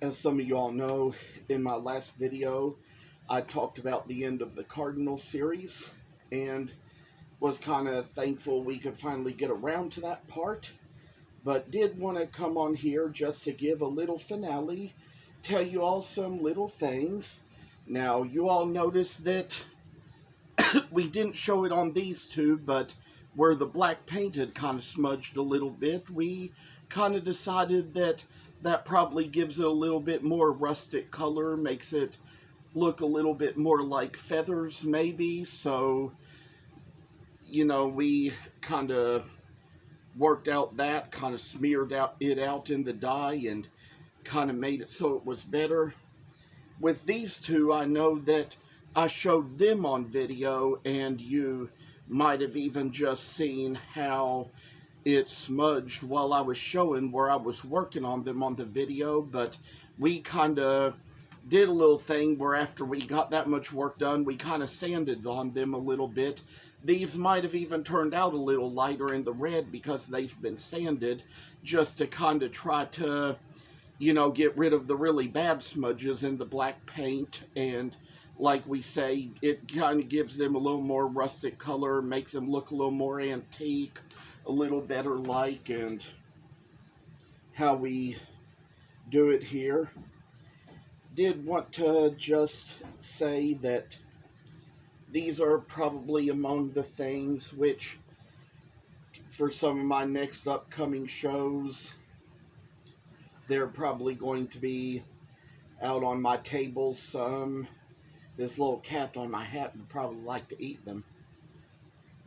As some of you all know, in my last video, I talked about the end of the Cardinal series and was kind of thankful we could finally get around to that part, but did want to come on here just to give a little finale, tell you all some little things. Now, you all noticed that we didn't show it on these two, but where the black paint had kind of smudged a little bit, we kind of decided that that probably gives it a little bit more rustic color, makes it look a little bit more like feathers maybe. So, you know, we kind of worked out that, kind of smeared it out in the dye and kind of made it so it was better. With these two, I know that I showed them on video, and you might have even just seen how it smudged while I was showing where I was working on them on the video. But we kind of did a little thing where after we got that much work done, we kind of sanded on them a little bit. These might have even turned out a little lighter in the red because they've been sanded, just to kind of try to, you know, get rid of the really bad smudges in the black paint. And like we say, it kind of gives them a little more rustic color, makes them look a little more antique, a little better like, and how we do it here. Did want to just say that these are probably among the things which, for some of my next upcoming shows, they're probably going to be out on my table some. This little cat on my hat would probably like to eat them.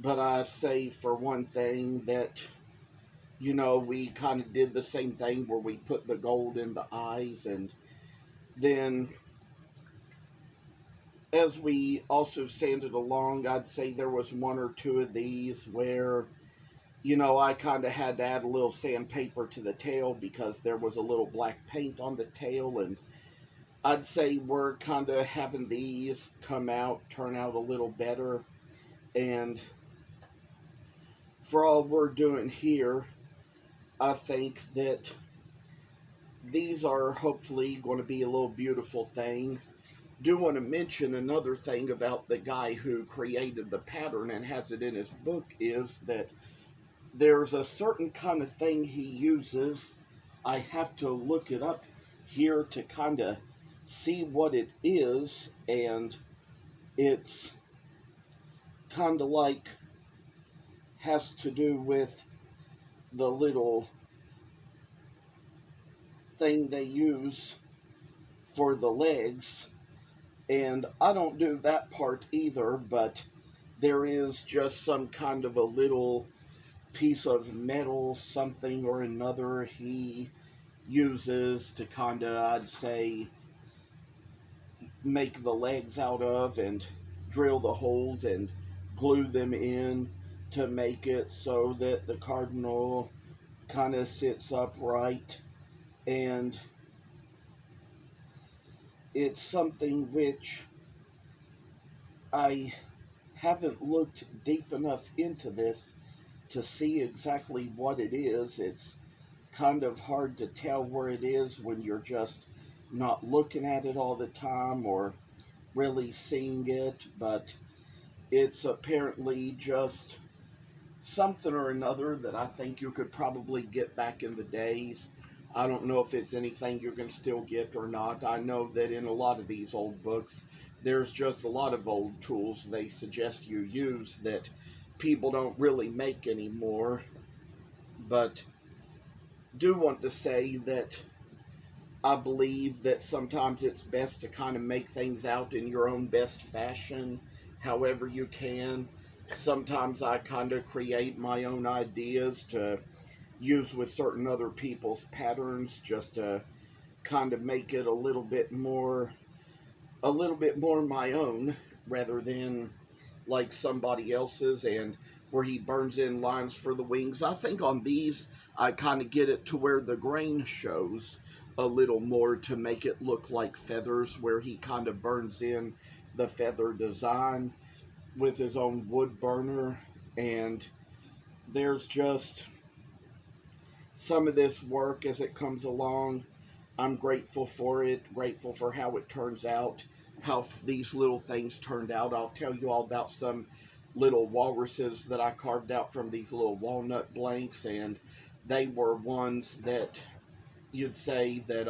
But I say for one thing that, you know, we kind of did the same thing where we put the gold in the eyes, and then as we also sanded along, I'd say there was one or two of these where, you know, I kind of had to add a little sandpaper to the tail because there was a little black paint on the tail, and I'd say we're kind of having these turn out a little better. And for all we're doing here, I think that these are hopefully going to be a little beautiful thing. Do want to mention another thing about the guy who created the pattern and has it in his book, is that there's a certain kind of thing he uses. I have to look it up here to kind of see what it is, and it's kind of like has to do with the little thing they use for the legs. And I don't do that part either, but there is just some kind of a little piece of metal, something or another, he uses to kind of, I'd say, make the legs out of and drill the holes and glue them in to make it so that the cardinal kind of sits upright. And it's something which I haven't looked deep enough into this to see exactly what it is. It's kind of hard to tell where it is when you're just not looking at it all the time or really seeing it, but it's apparently just something or another that I think you could probably get back in the days. I don't know if it's anything you can still get or not. I know that in a lot of these old books, there's just a lot of old tools they suggest you use that people don't really make anymore. But do want to say that I believe that sometimes it's best to kind of make things out in your own best fashion, however you can. Sometimes I kind of create my own ideas to use with certain other people's patterns just to kind of make it a little bit more my own rather than like somebody else's, and where he burns in lines for the wings. I think on these I kind of get it to where the grain shows a little more to make it look like feathers, where he kind of burns in the feather design with his own wood burner. And there's just some of this work as it comes along I'm grateful for it, grateful for how it turns out, how these little things turned out. I'll tell you all about some little walruses that I carved out from these little walnut blanks, and they were ones that you'd say that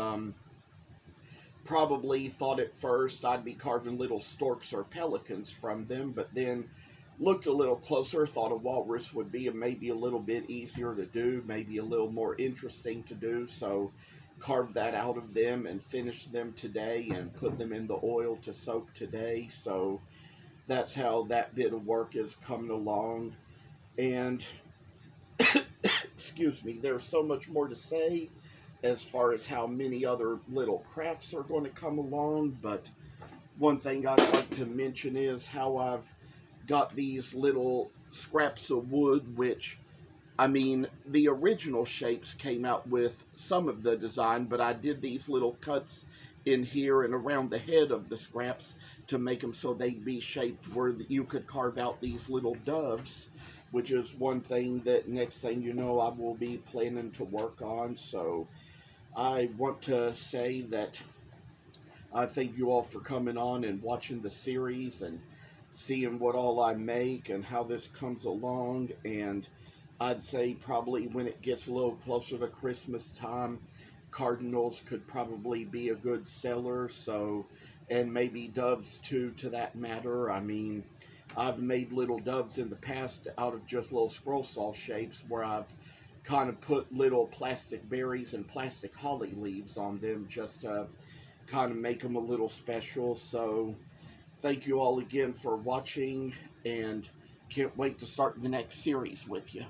probably thought at first I'd be carving little storks or pelicans from them, but then looked a little closer, thought a walrus would be maybe a little bit easier to do, maybe a little more interesting to do, so carved that out of them and finished them today and put them in the oil to soak today. So that's how that bit of work is coming along. And excuse me, there's so much more to say as far as how many other little crafts are going to come along, but one thing I'd like to mention is how I've got these little scraps of wood, which, I mean, the original shapes came out with some of the design, but I did these little cuts in here and around the head of the scraps to make them so they'd be shaped where you could carve out these little doves, which is one thing that next thing you know I will be planning to work on. So I want to say that I thank you all for coming on and watching the series and seeing what all I make and how this comes along. And I'd say probably when it gets a little closer to Christmas time, cardinals could probably be a good seller. So, and maybe doves too, to that matter. I mean, I've made little doves in the past out of just little scroll saw shapes where I've kind of put little plastic berries and plastic holly leaves on them just to kind of make them a little special. So thank you all again for watching, and can't wait to start the next series with you.